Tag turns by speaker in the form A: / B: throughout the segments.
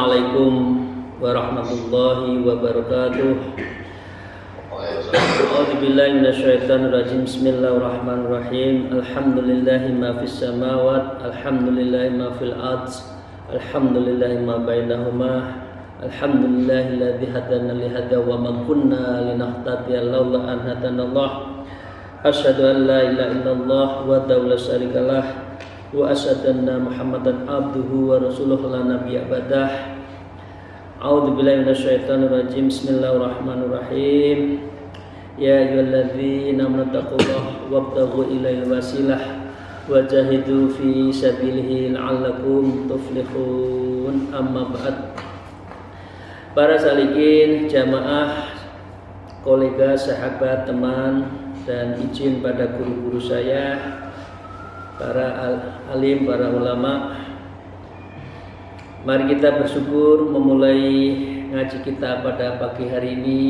A: Assalamualaikum warahmatullahi wabarakatuh. A'udzubillahi minasyaitonirrajim. Bismillahirrahmanirrahim. Alhamdulillahi ma fis samawati, alhamdulillahi ma fil ardi, alhamdulillahi ma bainahuma. Alhamdulillahilladzi hadana li hadza wa ma kunna linahtadiya laula an hadanallah. Asyhadu an la ilaha illallah wa la syarikalah wa asyhadu anna Muhammadan abduhu wa rasuluhu la nabiyya ba'dah. A'udzubillahi minasyaitonir rajim. Bismillahirrahmanirrahim. Ya ayyuhalladzina amanu taqullaha wabtaghu ilaihil wasilah wajahidu fi sabilihi la'allakum tuflihun. Amma ba'd. Para salikin, jamaah, kolega, sahabat, teman, dan izin pada guru-guru saya, para alim, para ulama, mari kita bersyukur memulai ngaji kita pada pagi hari ini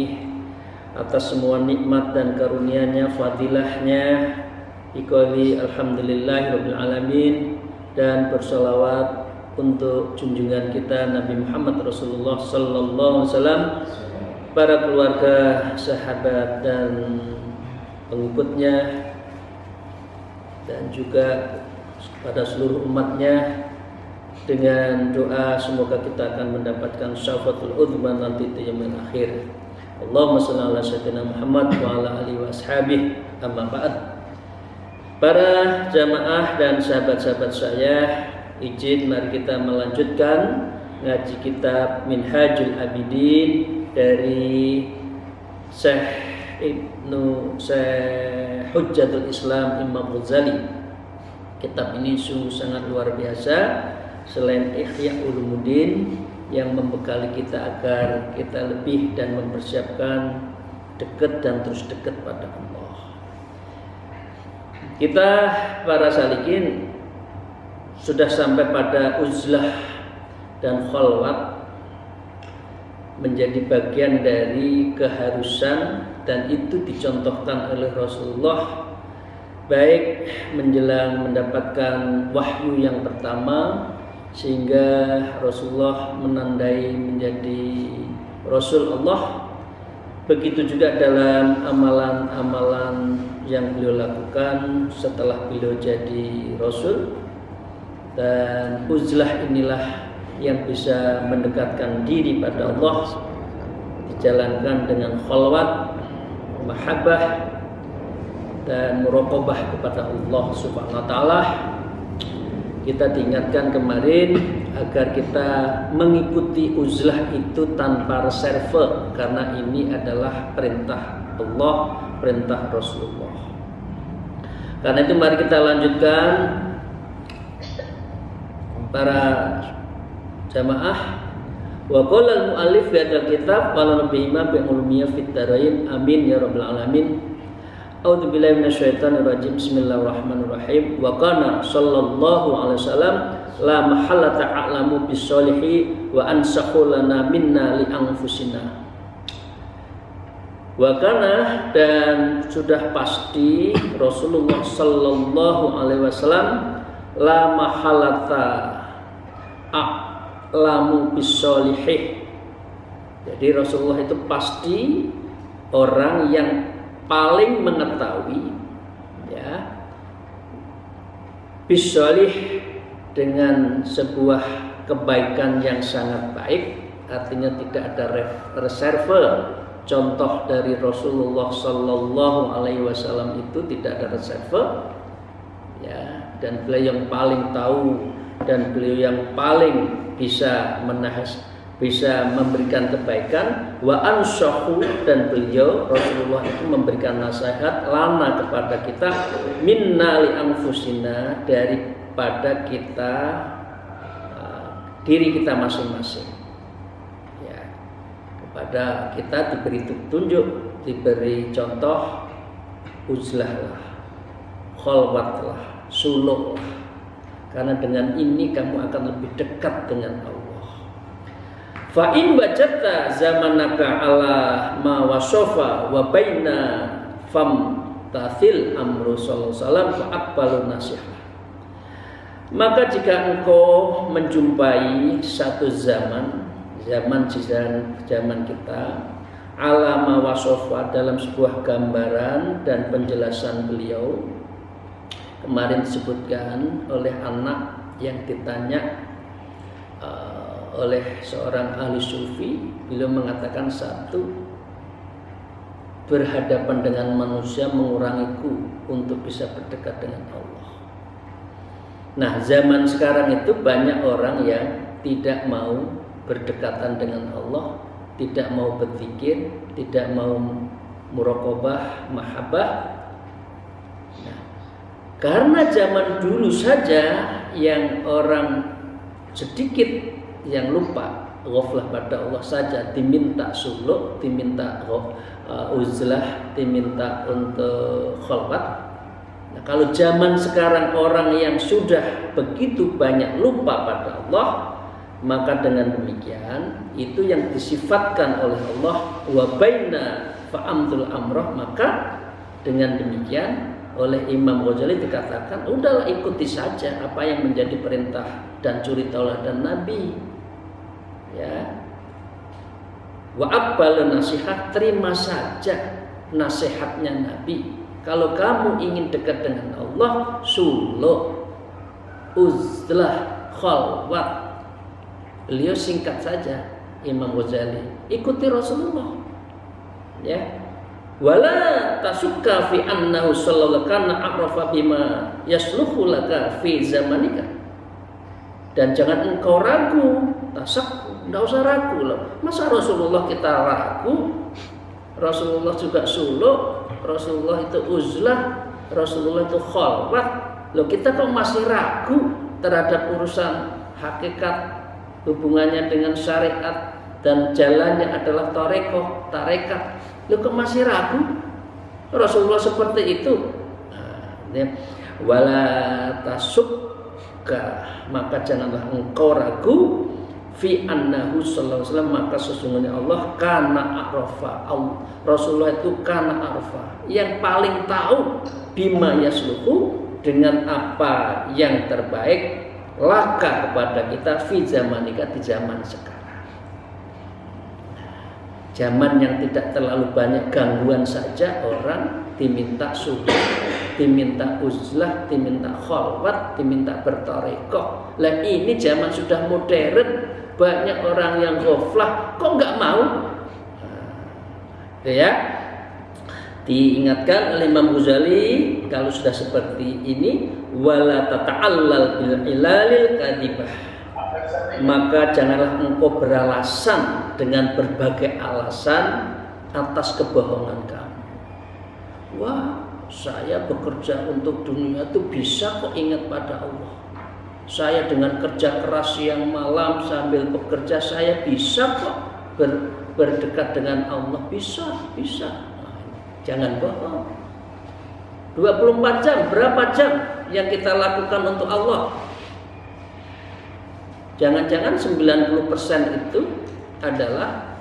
A: atas semua nikmat dan karunia-Nya, fadilahnya. Iqali alhamdulillahirabbil alamin, dan bersolawat untuk junjungan kita Nabi Muhammad Rasulullah sallallahu alaihi wasallam, para keluarga, sahabat dan pengikutnya, dan juga pada seluruh umatnya, dengan doa semoga kita akan mendapatkan syafaatul udzma nanti di yaumil akhir. Allahumma shalli ala sayyidina Muhammad wa ala alihi wa ashabihi. Amma ba'd. Para jamaah dan sahabat-sahabat saya, izin mari kita melanjutkan ngaji kitab Minhajul Abidin dari Syekh Hujjatul Islam Imam Ghazali. Kitab ini sungguh sangat luar biasa. Selain Ihya Ulumuddin yang membekali kita agar kita lebih dan mempersiapkan dekat dan terus dekat pada Allah. Kita para salikin sudah sampai pada uzlah dan khalwat menjadi bagian dari keharusan, dan itu dicontohkan oleh Rasulullah baik menjelang mendapatkan wahyu yang pertama sehingga Rasulullah menandai menjadi Rasul Allah, begitu juga dalam amalan-amalan yang beliau lakukan setelah beliau jadi Rasul. Dan uzlah inilah yang bisa mendekatkan diri pada Allah, dijalankan dengan khalwat, mahabbah dan muraqabah kepada Allah Subhanahu wa taala. Kita diingatkan kemarin agar kita mengikuti uzlah itu tanpa reserve, karena ini adalah perintah Allah, perintah Rasulullah. Karena itu mari kita lanjutkan para jamaah. Wa qala al-muallif fi hadzal kitab qala rabbihima bi ulumiyya fit darain amin ya rabbal alamin. A'udzubillahi minasyaitonir rajim. Bismillahirrahmanirrahim. Wa kana sallallahu alaihi wasallam la mahalla ta'lamu bis-solihi wa ansahu lana minna li anfusina. Wa kana, dan sudah pasti Rasulullah sallallahu alaihi wasallam la mahalata a'lamu bis-solihi. Jadi Rasulullah itu pasti orang yang paling mengetahui, ya, bis-solih, dengan sebuah kebaikan yang sangat baik. Artinya tidak ada reserve. Contoh dari Rasulullah sallallahu alaihi wasallam itu tidak ada reserve, ya, dan beliau yang paling tahu dan beliau yang paling bisa bisa memberikan kebaikan. Wa ansahu, dan beliau Rasulullah itu memberikan nasihat lana kepada kita, minna li anfusina, daripada kita diri kita masing-masing, ya, kepada kita diberi petunjuk, diberi contoh, uzlahlah, khalwatlah, suluklah, karena dengan ini kamu akan lebih dekat dengan Allah. Fa in wajadta zamanaka ala ma wasofa wa baina fam tathil amru sallallahu alaihi wasallam fa aqbalu nasihah. Maka jika engkau menjumpai satu zaman zaman kita alama wasofa dalam sebuah gambaran dan penjelasan beliau kemarin disebutkan oleh anak yang ditanya oleh seorang ahli sufi. Beliau mengatakan, satu, berhadapan dengan manusia mengurangiku untuk bisa berdekat dengan Allah. Nah, zaman sekarang itu banyak orang yang tidak mau berdekatan dengan Allah, tidak mau berzikir, tidak mau muraqabah, mahabbah. Nah, karena zaman dulu saja yang orang sedikit yang lupa, ghaflah pada Allah saja, diminta suluk, diminta uzlah, diminta untuk khalwat. Nah, kalau zaman sekarang orang yang sudah begitu banyak lupa pada Allah, maka dengan demikian itu yang disifatkan oleh Allah wa baina fa'amtul amroh, maka dengan demikian oleh Imam Ghazali dikatakan, udahlah ikuti saja apa yang menjadi perintah dan suri tauladan Nabi. Ya, wa aqbal nasihat, terima saja nasihatnya Nabi. Kalau kamu ingin dekat dengan Allah, suluk, uzlah, khalwat. Beliau singkat saja, Imam Ghazali, ikuti Rasulullah. Ya, wala tasukka fi annahu sallallahu kana a'rafa bima yasluhu laka fi zamanika. Dan jangan engkau ragu, tasakku, tidak usah ragu loh. Masa Rasulullah kita ragu? Rasulullah juga suluk, Rasulullah itu uzlah, Rasulullah itu khalwat. Loh, kita kok masih ragu terhadap urusan hakikat hubungannya dengan syariat dan jalannya adalah tarekat. Loh, kok masih ragu? Rasulullah seperti itu. Nah, wala tasukka, maka janganlah engkau ragu fi annahu sallallahu alaihi wasallam, maka sesungguhnya Allah kana arafa, Rasulullah itu kana arafa, yang paling tahu bima yasluhu, dengan apa yang terbaik laka kepada kita fi zamanika, di zaman sekarang. Zaman yang tidak terlalu banyak gangguan saja, orang diminta subuh, diminta uzlah, diminta khalwat, diminta bertarekoh. Lah ini zaman sudah modern, banyak orang yang ghaflah, kok nggak mau? Ya, diingatkan oleh Imam Ghazali, kalau sudah seperti ini, wala tata'allal bil ilalil kadhibah, maka janganlah engkau beralasan dengan berbagai alasan atas kebohongan kamu. Wah, saya bekerja untuk dunia itu bisa kok ingat pada Allah. Saya dengan kerja keras siang malam sambil bekerja, saya bisa kok berdekat dengan Allah. Bisa. Nah, jangan bohong. 24 jam, berapa jam yang kita lakukan untuk Allah? Jangan-jangan 90% itu adalah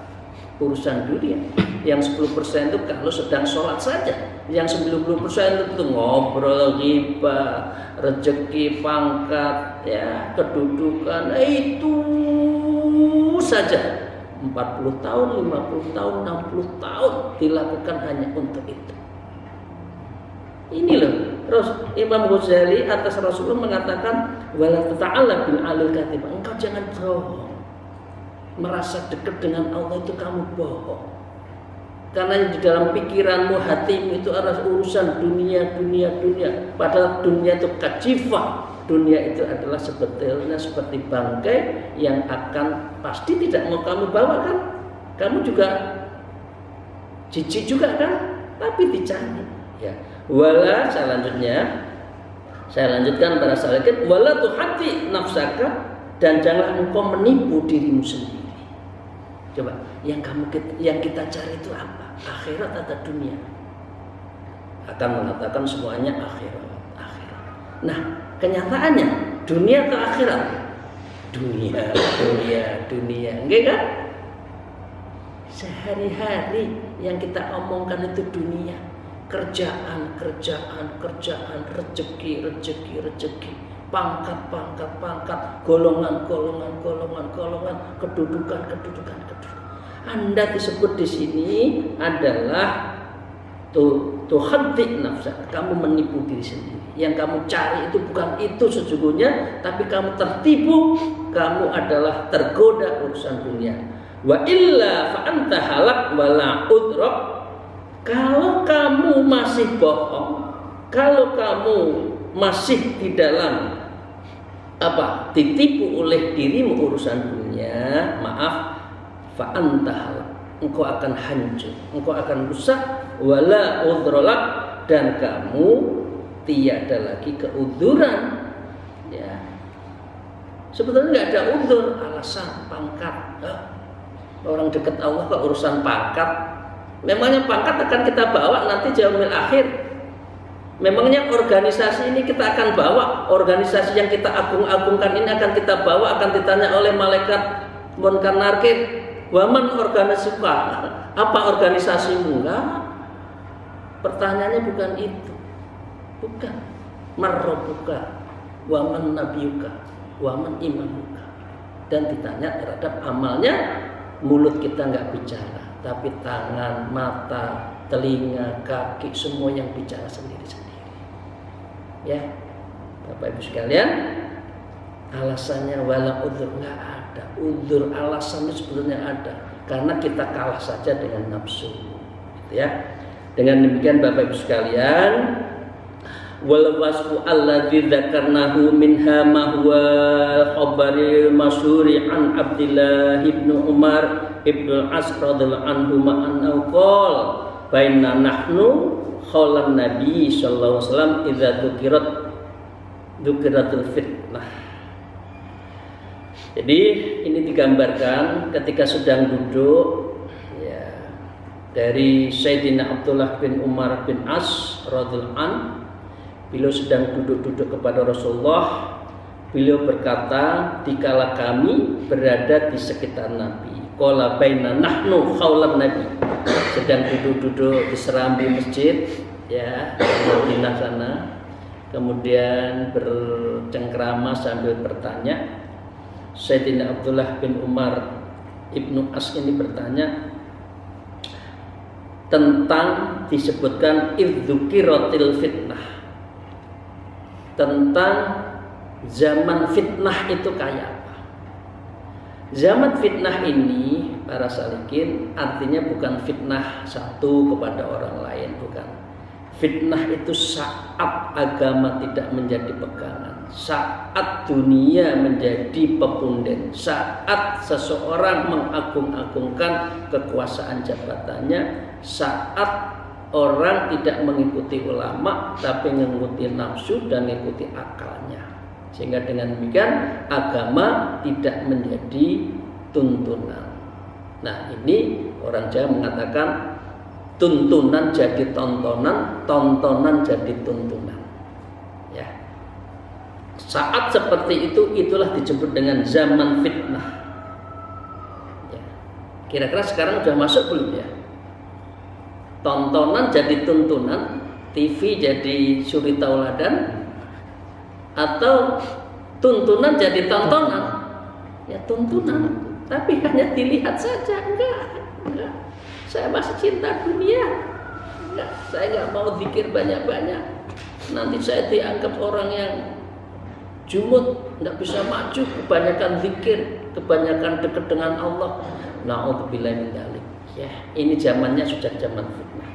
A: urusan dunia. Yang 10% itu kalau sedang sholat saja. Yang 90% itu ngobrol, ghibah, rezeki, pangkat, ya, kedudukan, itu saja. 40 tahun, 50 tahun, 60 tahun dilakukan hanya untuk itu. Ini loh, Imam Ghazali atas Rasulullah mengatakan, wala tata'alla bil alil kadhib, engkau jangan bohong. Merasa dekat dengan Allah itu kamu bohong. Karena di dalam pikiranmu, hatimu itu adalah urusan dunia. Padahal dunia itu kajifah. Dunia itu adalah sebetulnya seperti bangkai yang akan pasti tidak mau kamu bawa kan. Kamu juga jijik juga kan, tapi dicari. Ya. Wala, saya lanjutkan para sahabat, wala tuhati nafsaka, dan janganlah engkau menipu dirimu sendiri. Coba, yang kita cari itu apa? Akhirat atau dunia? Akan mengatakan semuanya akhirat. Nah, kenyataannya dunia atau akhirat? Dunia, enggak kan? Sehari-hari yang kita omongkan itu dunia. Kerjaan, rezeki. pangkat, golongan, kedudukan. Anda disebut di sini adalah tuhaddik nafsa, kamu menipu diri sendiri. Yang kamu cari itu bukan itu sesungguhnya, tapi kamu tertipu, kamu adalah tergoda urusan dunia. Wa illa fa anta halak wala udrak. Kalau kamu masih bohong, kalau kamu masih di dalam ditipu oleh dirimu urusan dunia, maaf, fa anta halak, engkau akan hancur, engkau akan rusak, wala udrolak, dan kamu tiada lagi keuzuran. Ya, sebetulnya nggak ada uzur, alasan pangkat. Orang dekat Allah kok urusan pangkat. Memangnya pangkat akan kita bawa nanti yaumil akhir. Memangnya organisasi ini kita akan bawa, organisasi yang kita agung-agungkan ini akan kita bawa, akan ditanya oleh malaikat munkar nakir, waman organisasiku, apa organisasimu? Enggak. Pertanyaannya bukan itu. Bukan. Marrobuka, waman nabiyuka, waman imamuka. Dan ditanya terhadap amalnya. Mulut kita nggak bicara, tapi tangan, mata, telinga, kaki, semua yang bicara sendiri-sendiri. Ya, Bapak Ibu sekalian, alasannya wala udzur, nggak ada. Udzur alasannya sebetulnya ada, karena kita kalah saja dengan nafsu. Gitu ya. Dengan demikian Bapak Ibu sekalian, wal wasfu alladzi dzakarnahu minha ma huwa khabaril masyhuri an Abdullah bin Umar ibn al-As radhiyallahu anhu ma annahu qol baina nahnu khawlan nabi sallallahu alaihi wasallam idza dzukiratul fitnah. Jadi ini digambarkan ketika sedang duduk ya, dari Sayyidina Abdullah bin Umar bin As radhiyallahu anhu. Beliau sedang duduk-duduk kepada Rasulullah. Beliau berkata, dikala kami berada di sekitar Nabi, qala baina nahnu khaulan Nabi, sedang duduk-duduk di serambi masjid ya, di Madinah sana. Kemudian bercengkrama sambil bertanya. Sayyidina Abdullah bin Umar ibnu As ini bertanya tentang disebutkan idzukiratil fitnah, tentang zaman fitnah itu kayak apa. Zaman fitnah ini para salikin artinya bukan fitnah satu kepada orang lain, bukan. Fitnah itu saat agama tidak menjadi pegangan, saat dunia menjadi pepunden, saat seseorang mengagung-agungkan kekuasaan jabatannya, saat orang tidak mengikuti ulama tapi mengikuti nafsu dan mengikuti akalnya, sehingga dengan demikian agama tidak menjadi tuntunan. Nah, ini orang Jawa mengatakan tuntunan jadi tontonan, tontonan jadi tuntunan. Ya. Saat seperti itu, itulah disebut dengan zaman fitnah. Ya. Kira-kira sekarang sudah masuk belum ya? Tontonan jadi tuntunan, TV jadi suri tauladan, atau tuntunan jadi tontonan? Ya tuntunan, tapi hanya dilihat saja, enggak. Saya masih cinta dunia, enggak. Saya enggak mau zikir banyak-banyak. Nanti saya dianggap orang yang jumud, enggak bisa maju. Kebanyakan zikir, kebanyakan dekat dengan Allah. Na'udzubillahi min dzalik. Ya, ini zamannya sudah zaman fitnah.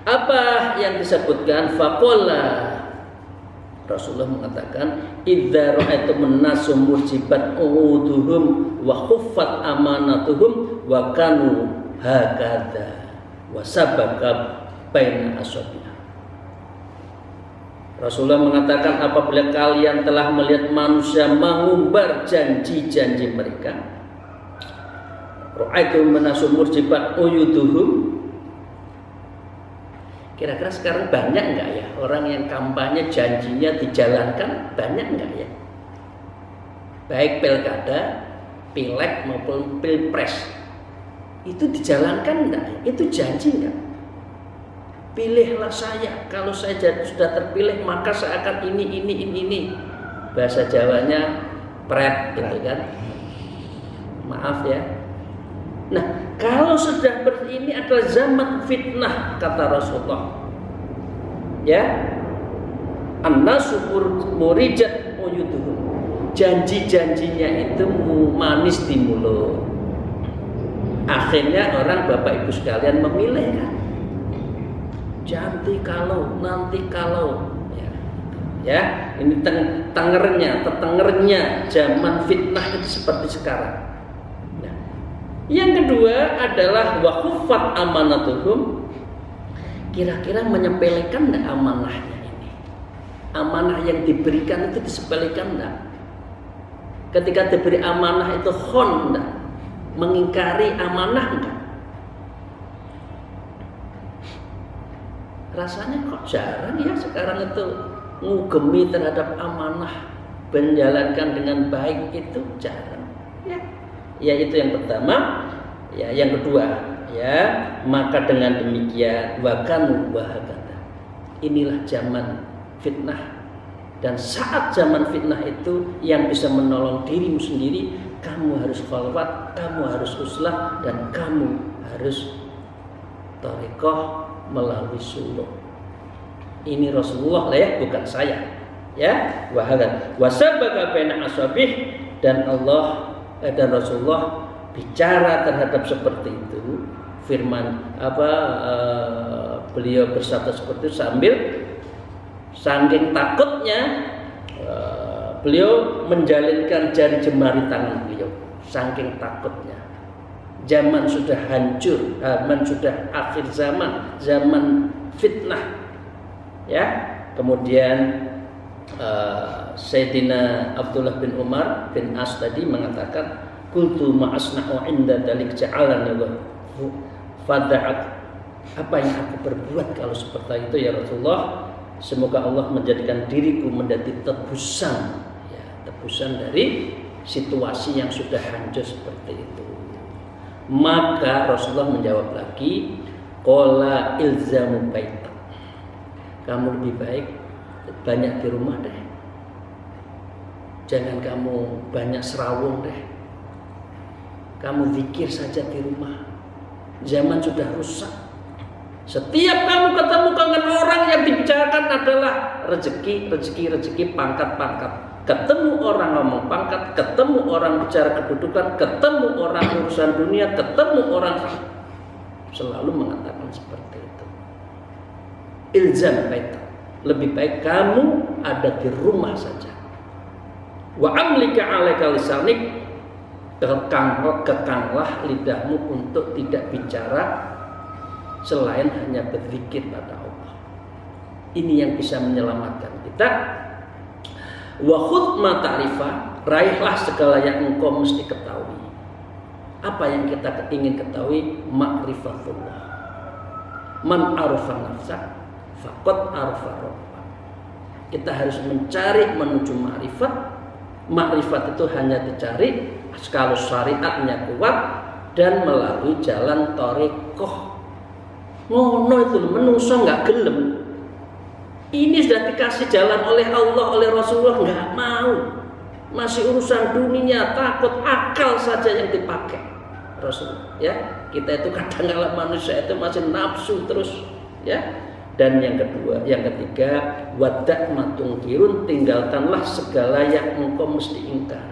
A: Apa yang disebutkan? Faqala, Rasulullah mengatakan, idza ra'aitum an-nasu mujibat uduhum wa khuffat amanatuhum wa kanu hakadha wa sabaka baina asabiha. Rasulullah mengatakan, apabila kalian telah melihat manusia mengumbar janji-janji mereka, ra'aitum an-nasu mujibat uyuduhum. Kira-kira sekarang banyak enggak ya orang yang kampanye janjinya dijalankan? Banyak enggak ya? Baik pilkada, pileg maupun pilpres, itu dijalankan enggak? Itu janji enggak? Pilihlah saya, kalau saya sudah terpilih maka saya akan ini. bahasa Jawanya pret gitu kan. Maaf ya. Nah, kalau sudah ini adalah zaman fitnah kata Rasulullah. Ya. An-nasu murijat uyuduhum. Janji-janjinya itu manis di mulut. Akhirnya orang Bapak Ibu sekalian memilih kan. Nanti kalau ya ini tetengernya zaman fitnah itu seperti sekarang. Nah, yang kedua adalah wa khuffat amanatuhum. Kira-kira menyepelekan enggak amanahnya ini? Amanah yang diberikan itu disepelekan enggak? Ketika diberi amanah itu khon enggak? Mengingkari amanah enggak? Rasanya kok jarang ya sekarang itu ngugemi terhadap amanah, menjalankan dengan baik itu jarang. Ya itu yang pertama. Ya yang kedua, ya maka dengan demikian wakanu wahakata. Inilah zaman fitnah, dan saat zaman fitnah itu yang bisa menolong dirimu sendiri, kamu harus khalwat, kamu harus uslah, dan kamu harus thariqah melalui suluk. Ini Rasulullah lah ya, bukan saya. Ya, wahada wasabaka baina asabih, dan Allah dan Rasulullah bicara terhadap seperti itu. Firman beliau bersabda seperti itu sambil saking takutnya beliau menjalinkan jari jemari tangan beliau, saking takutnya. Zaman sudah hancur, zaman sudah akhir zaman fitnah. Ya, kemudian Sayyidina Abdullah bin Umar bin As tadi mengatakan, "Qultu ma'asna'u 'inda dalik ja'alani wa fada'at." Apa yang aku berbuat kalau seperti itu ya Rasulullah? Semoga Allah menjadikan diriku menjadi tebusan, ya, tebusan dari situasi yang sudah hancur seperti itu. Maka Rasulullah menjawab lagi, "Qala ilzamu baitak." Kamu lebih baik banyak di rumah deh. Jangan kamu banyak serawung deh. Kamu zikir saja di rumah. Zaman sudah rusak. Setiap kamu ketemu dengan orang yang dibicarakan adalah rezeki, pangkat. Ketemu orang ngomong pangkat, ketemu orang bicara kedudukan, ketemu orang urusan dunia, ketemu orang selalu mengatakan seperti itu. Ilzam baitak. Lebih baik kamu ada di rumah saja. Wa amlika 'alaika lisanik. Kekanglah lidahmu untuk tidak bicara selain hanya berzikir pada Allah. Ini yang bisa menyelamatkan kita. Wa khudh ma ta'rifa, raihlah segala yang engkau mesti ketahui. Apa yang kita ingin ketahui? Ma'rifatullah. Man arafa nafsa faqad arafa rabbah. Kita harus mencari menuju ma'rifat. Ma'rifat itu hanya dicari kalau syariatnya kuat dan melalui jalan thariqah. Ngono itu menungso nggak gelem. Ini sudah dikasih jalan oleh Allah, oleh Rasulullah, nggak mau. Masih urusan dunia, takut, akal saja yang dipakai Rasul. Ya, kita itu kadang-kadang manusia itu masih nafsu terus, ya. Dan yang kedua, yang ketiga, wadak matungkirun, tinggalkanlah segala yang engkau mesti ingkar.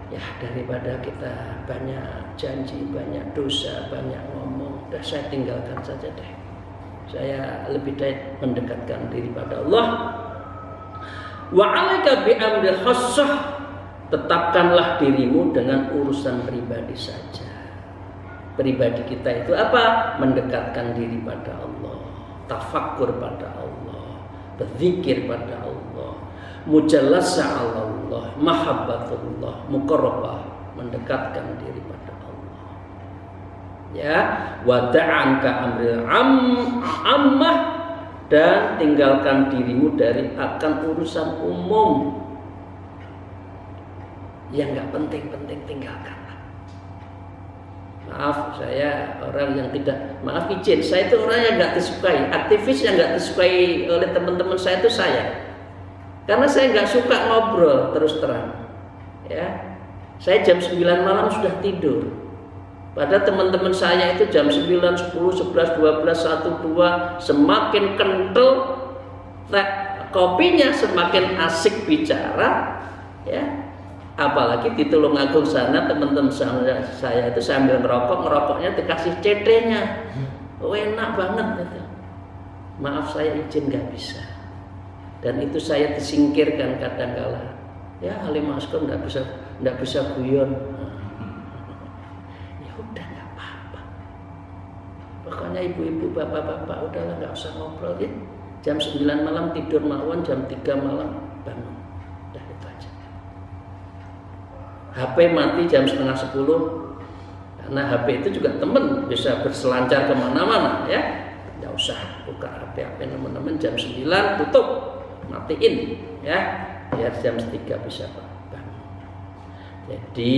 A: Ya, daripada kita banyak janji, banyak dosa, banyak ngomong, udah saya tinggalkan saja deh. Saya lebih baik mendekatkan diri pada Allah. Wa 'alaika bi amril khassah, tetapkanlah dirimu dengan urusan pribadi saja. Pribadi kita itu apa? Mendekatkan diri pada Allah, tafakkur pada Allah, berzikir pada Allah, mujallasa ala Allah, mahabbatullah, muqarrabah, mendekatkan diri pada Allah. Ya, wada'anka amril ammah, dan tinggalkan dirimu dari akan urusan umum yang nggak penting-penting, tinggalkan. Maaf, saya orang yang tidak, maaf izin, saya itu orang yang nggak disukai, aktivis yang nggak disukai oleh teman-teman saya itu saya. Karena saya nggak suka ngobrol terus terang. Ya, saya jam 9 malam sudah tidur. Padahal teman-teman saya itu jam 9, 10, 11, 12, 1, 2 semakin kental kopinya, semakin asik bicara. Ya, apalagi di Tulungagung sana teman-teman saya itu sambil ngerokoknya dikasih CD-nya. Enak banget gitu. Maaf saya izin nggak bisa. Dan itu saya disingkirkan kadang-kala. Ya Halim Askom nggak bisa guyon. Ya udah nggak apa-apa. Pokoknya ibu-ibu, bapak-bapak udahlah nggak usah ngobrol ya. Jam 9 malam tidur mawon, jam 3 malam bangun. Udah itu aja. HP mati jam setengah 10. Karena HP itu juga temen bisa berselancar kemana-mana ya. Nggak usah buka HP teman-teman, jam 9 tutup, matiin ya, biar jam 3 bisa bangun. Jadi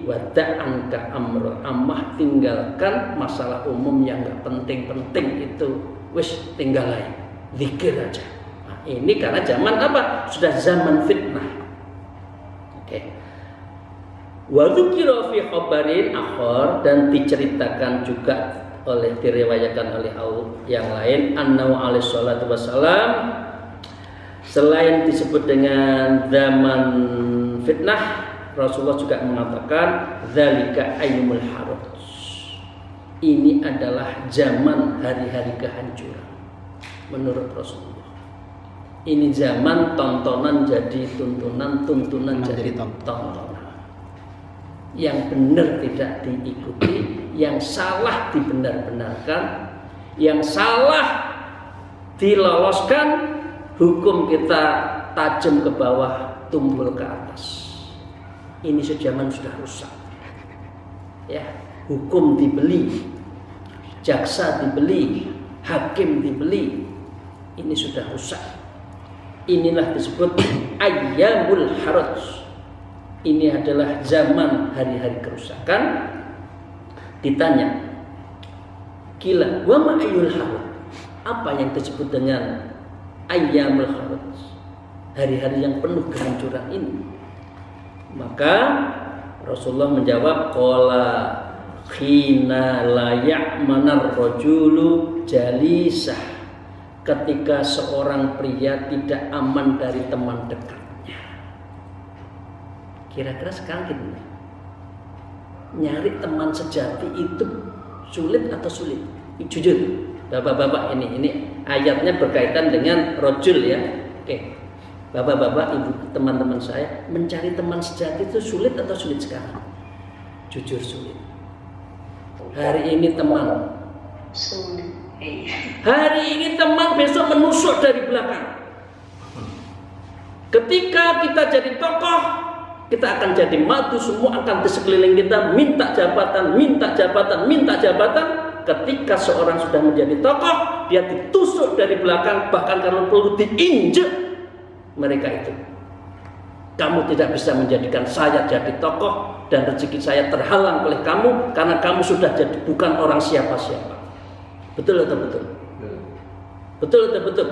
A: wada'an ka amrul ammah, tinggalkan masalah umum yang nggak penting-penting itu, wis tinggal aja, zikir aja. Nah, ini karena zaman apa? Sudah zaman fitnah. Oke. Wa dzukira fi khabarin akhar, dan diceritakan juga diriwayatkan oleh yang lain, annahu alaihi salatu wassalam, selain disebut dengan zaman fitnah, Rasulullah juga mengatakan dzalika ayyumul haraj, ini adalah zaman hari-hari kehancuran menurut Rasulullah. Ini zaman tontonan jadi tuntunan, tuntunan jadi tontonan. Yang benar tidak diikuti, yang salah dibenar-benarkan, yang salah diloloskan, hukum kita tajam ke bawah, tumpul ke atas. Ini zaman sudah rusak. Ya, hukum dibeli, jaksa dibeli, hakim dibeli. Ini sudah rusak. Inilah disebut ayyamul haraj. Ini adalah zaman hari-hari kerusakan. Ditanya, kila wa ma ayyul haraj, apa yang disebut dengan ayyamul haraj, hari-hari yang penuh kehancuran ini? Maka Rasulullah menjawab, qala khina la ya'manar rajulu jalisah, ketika seorang pria tidak aman dari teman dekat. Kira-kira sekarang gitu, nyari teman sejati itu sulit atau sulit? Jujur, bapak-bapak, ini ayatnya berkaitan dengan rojul ya. Oke, bapak-bapak, ibu, teman-teman saya, mencari teman sejati itu sulit atau sulit sekarang? Jujur sulit. Hari ini teman, sulit. Hari ini teman, besok menusuk dari belakang. Ketika kita jadi tokoh, kita akan jadi madu, semua akan di sekeliling kita minta jabatan, minta jabatan, minta jabatan. Ketika seorang sudah menjadi tokoh, dia ditusuk dari belakang, bahkan kalau perlu diinjek mereka itu. Kamu tidak bisa menjadikan saya jadi tokoh, dan rezeki saya terhalang oleh kamu, karena kamu sudah jadi bukan orang siapa-siapa. Betul atau betul? Betul atau betul?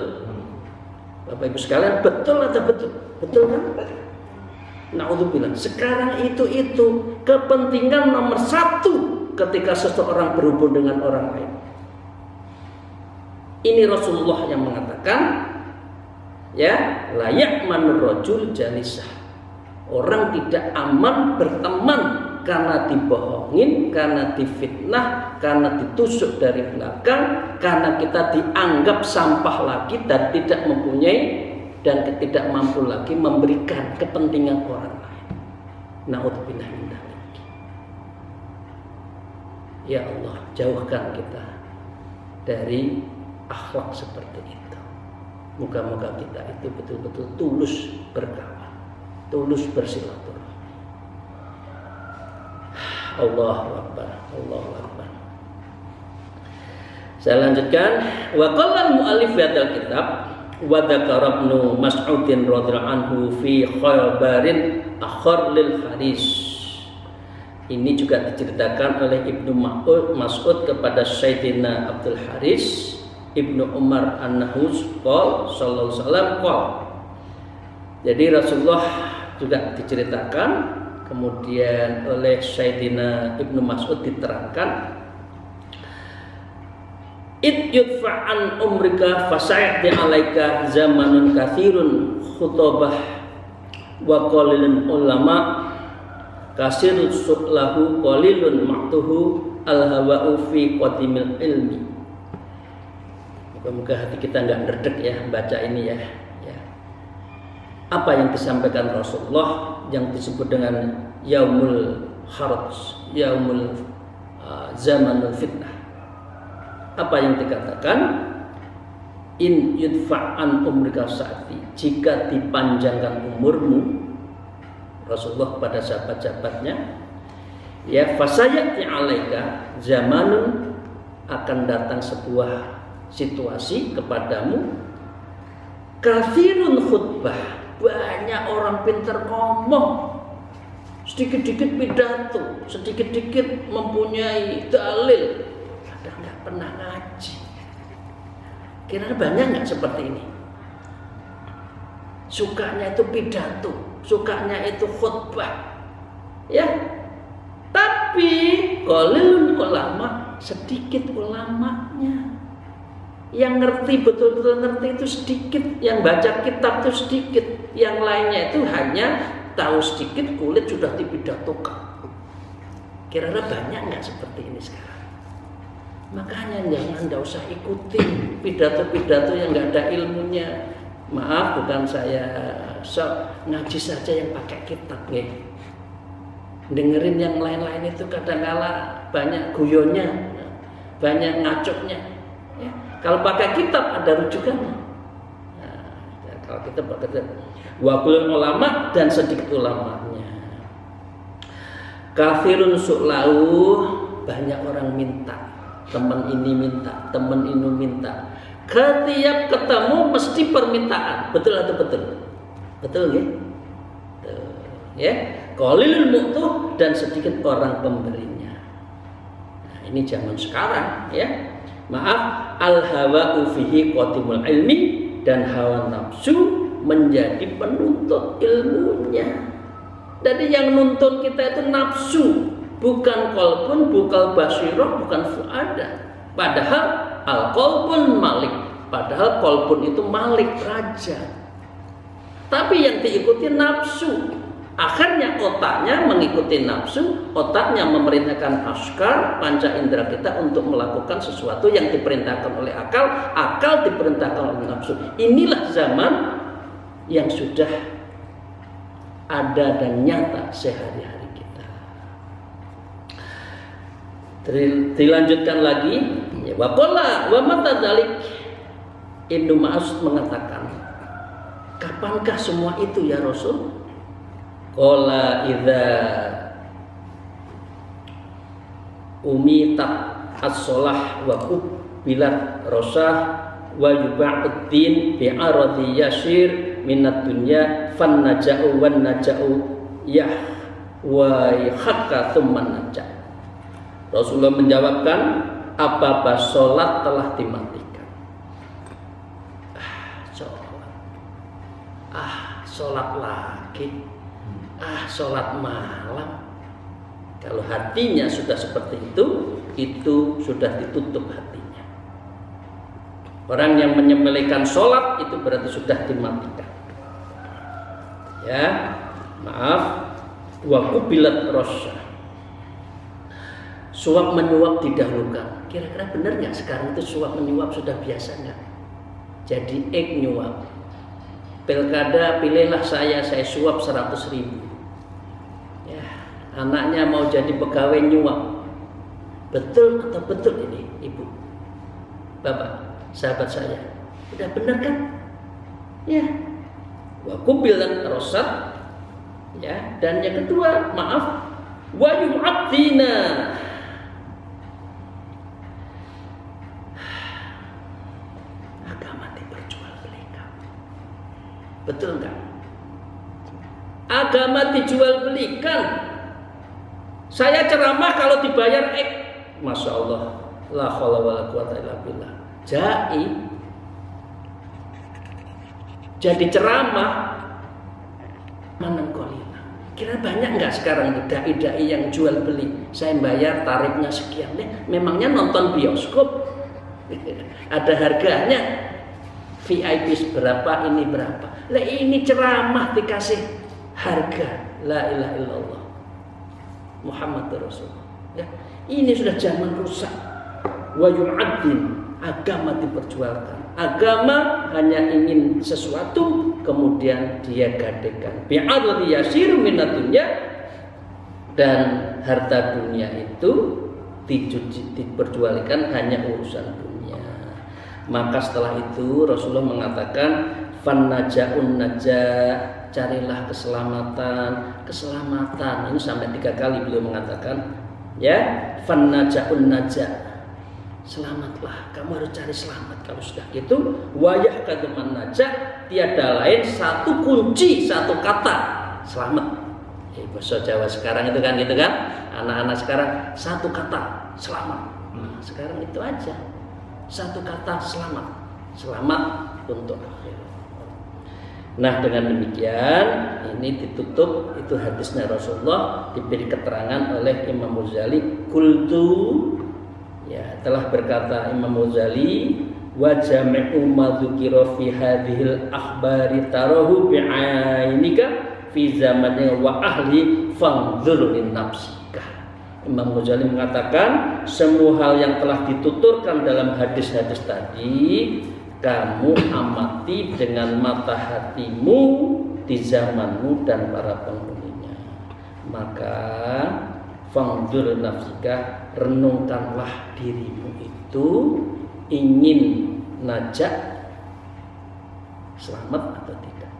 A: Bapak Ibu sekalian, betul atau betul? Betul kan? Na'udzubillah. Sekarang itu kepentingan nomor 1 ketika seseorang berhubung dengan orang lain. Ini Rasulullah yang mengatakan, ya, layak manur rajul jalisah. Orang tidak aman berteman karena dibohongin, karena difitnah, karena ditusuk dari belakang, karena kita dianggap sampah lagi dan tidak mempunyai dan tidak mampu lagi memberikan kepentingan orang lain. Na'udzubillah min dzalik. Ya Allah, jauhkan kita dari akhlak seperti itu. Moga-moga kita itu betul-betul tulus berkawan, tulus bersilaturahmi. Allahu Akbar, Allahu Akbar. Saya lanjutkan. Wa qala al-mu'allif fi hadzal kitab wa dzakara Ibnu Mas'udin radhiyallahu anhu fi khabarin akhar lil hadis. Ini juga diceritakan oleh Ibnu Mas'ud kepada Sayyidina Abdul Haris Ibnu Umar An-Nahus qol sallallahu alaihi wasallam qol Jadi Rasulullah juga diceritakan, kemudian oleh Sayyidina Ibnu Mas'ud diterangkan, It yudfa'an umrika fasayati alaika zamanun kathirun khutobah wa qalilun ulama kasirut su'lahu qalilun ma'tuhu al-hawa'u fi qatimil ilmi. Moga-moga hati kita nggak derdek ya baca ini ya. Apa yang disampaikan Rasulullah yang disebut dengan yaumul haraj, yaumul zamanul fitnah. Apa yang dikatakan? In yudfa'an umrika sa'ati, jika dipanjangkan umurmu, Rasulullah pada sahabat-sahabatnya, ya fasayati alaika zamanun, akan datang sebuah situasi kepadamu, kathirun khutbah, banyak orang pintar ngomong, sedikit-sedikit pidato, sedikit-sedikit mempunyai dalil, padahal nggak pernah ngaji. Kira-kira banyak nggak seperti ini? Sukanya itu pidato, sukanya itu khutbah, ya. Tapi qalilun ulama, sedikit ulamanya. Yang ngerti, betul-betul ngerti itu sedikit, yang baca kitab itu sedikit, yang lainnya itu hanya tahu sedikit, kulit sudah dipidatokan. Kira-kira banyak nggak seperti ini sekarang? Makanya jangan nggak usah ikutin pidato-pidato yang nggak ada ilmunya. Maaf, bukan saya ngaji saja yang pakai kitab nih. Dengerin yang lain-lain itu kadang-kala banyak guyonnya, banyak ngacoknya. Ya. Kalau pakai kitab ada rujukannya. Nah, kalau kita pakai wakil ulama dan sedikit ulamanya. Kafirun su'lau, banyak orang minta. Teman ini minta, teman ini minta. Setiap ketemu mesti permintaan. Betul atau betul? Betul ya? Ya, qalilul mu'tuh, dan sedikit orang pemberinya. Nah, ini zaman sekarang ya. Maaf, al-hawa'u fihi qatimul ilmi, dan hawa nafsu menjadi penuntut ilmunya. Jadi yang nuntun kita itu nafsu, bukan qalbun, bukan basirah, bukan fuada. Padahal al-qalbun malik, padahal qalbun itu malik, raja. Tapi yang diikuti nafsu. Akhirnya otaknya mengikuti nafsu, otaknya memerintahkan askar panca indera kita untuk melakukan sesuatu yang diperintahkan oleh akal, akal diperintahkan oleh nafsu. Inilah zaman yang sudah ada dan nyata sehari-hari kita. Dilanjutkan lagi, wa qala wa mata dzalik, Ibnu Mas'ud mengatakan, kapankah semua itu ya Rasul? Qala idza umitat as-shalah wa qubbilat rasah wa yuba'uddin bi'aradi yasir minat dunya fan naja'u wan naja'u yah wa hakka thumma naja'. Rasulullah menjawabkan, apabila sholat telah dimatikan. Sholat lagi. Sholat malam. Kalau hatinya sudah seperti itu sudah ditutup hatinya. Orang yang menyembelihkan sholat itu berarti sudah dimatikan. Ya, maaf. Wa qubilat rosya. Suap menyuap didahulukan. Kira-kira benar nggak sekarang itu suap menyuap sudah biasa nggak? Jadi nyuap. Pilkada pilihlah saya suap 100.000. Anaknya mau jadi pegawai nyuap. Betul atau betul ini ibu, bapak, sahabat saya? Udah benar kan? Ya. Wa qubilat rosat. Ya. Dan yang kedua, maaf, wa yu'addina. Agama diperjualbelikan. Betul enggak? Agama dijual-belikan. Saya ceramah kalau dibayar Masya Allah, la haula wala quwata illa billah. Jadi ceramah Manan kolila. Kira banyak nggak sekarang itu dai-dai yang jual beli? Saya bayar tarifnya sekian. Memangnya nonton bioskop ada harganya, VIP berapa, ini berapa. Lah ini ceramah dikasih harga. La ilaha illallah Muhammadur Rasulullah. Ya, ini sudah zaman rusak. Wa yu'addin, agama diperjualkan. Agama hanya ingin sesuatu kemudian dia gadekan. Bi'adli yasir minat dunya, dan harta dunia itu diperjualkan hanya urusan dunia. Maka setelah itu Rasulullah mengatakan fannajaun najah, carilah keselamatan. Keselamatan ini sampai 3 kali beliau mengatakan, ya, fannajaun najah, selamatlah, kamu harus cari selamat. Kalau sudah gitu, wayah kademan najah, tiada lain satu kunci, satu kata, selamat. Bahasa Jawa sekarang itu kan gitu kan, anak-anak sekarang satu kata selamat. Sekarang itu aja, satu kata selamat, selamat untuk akhirat. Nah, dengan demikian ini ditutup itu hadisnya Rasulullah, diberi keterangan oleh Imam Ghazali. Qultu, ya, telah berkata Imam Ghazali, wa jami'u ma dzukira fi hadhil akhbari tarahu bi'ainika fi zamannya wa ahli fanzur lin nafsika. Imam Ghazali mengatakan semua hal yang telah dituturkan dalam hadis-hadis tadi kamu amati dengan mata hatimu di zamanmu dan para penghuninya. Maka fanzur nafsika, renungkanlah dirimu itu ingin najak selamat atau tidak.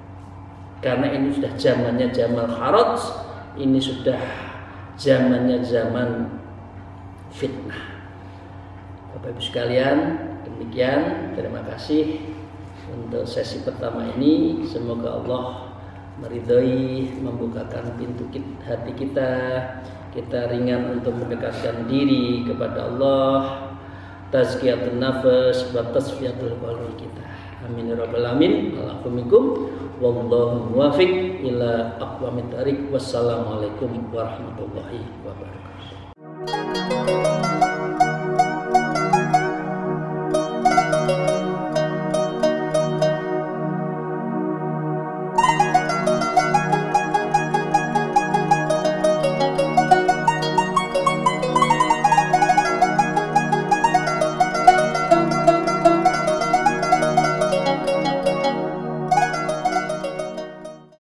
A: Karena ini sudah zamannya zaman kharaj, ini sudah zamannya zaman fitnah. Bapak Ibu sekalian, demikian, terima kasih untuk sesi pertama ini. Semoga Allah meridhai, membukakan pintu hati kita ringan untuk mendekatkan diri kepada Allah, tazkiyatun nafas wa tasfiyatul qalbi kita. Amin ya rabbal alamin. Alhamdulillah. Wallahu muwaffiq ila aqwamit thariq. Wassalamualaikum warahmatullahi wabarakatuh.